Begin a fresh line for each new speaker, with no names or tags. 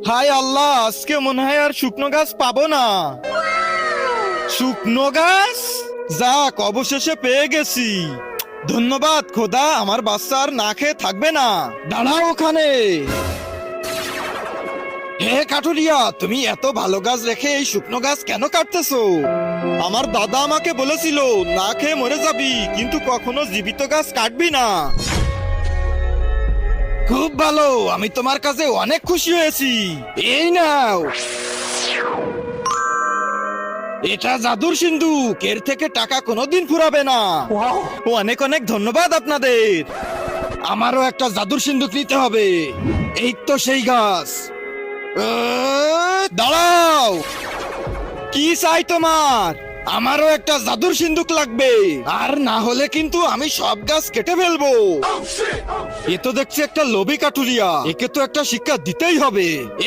হায় আল্লাহ, আজকে মনে হয় আর শুকনো গাছ পাবো না। শুকনো গাছ, যাক অবশেষে পেয়ে গেছি। ধন্যবাদ খোদা, আমার বাচ্চা আর না খেয়ে থাকবে না। দাঁড়াও ওখানে। হে কাঠুরিয়া, তুমি এত ভালো গাছ রেখে এই শুকনো গাছ কেন কাটতেছো? আমার দাদা আমাকে বলেছিল না খেয়ে মরে যাবি, কিন্তু কখনো জীবিত গাছ কাটবি না। খুব ভালো, আমি তোমার কাছে অনেক খুশি হয়েছি। এই নাও, এটা জাদুর সিন্ধুক, এর থেকে টাকা কোনোদিন ফুরাবে না। অনেক অনেক ধন্যবাদ আপনাদের। আমারও একটা জাদুর সিন্ধুক নিতে হবে। এই তো সেই গাছ। দাঁড়াও, কি চাই তোমার? আমারও একটা জাদুর সিন্ধুক লাগবে, আর না হলে কিন্তু আমি সব গাছ কেটে ফেলবো। এ তো দেখছি একটা লোভী কাঠুরিয়া, একে তো একটা শিক্ষা দিতেই হবে।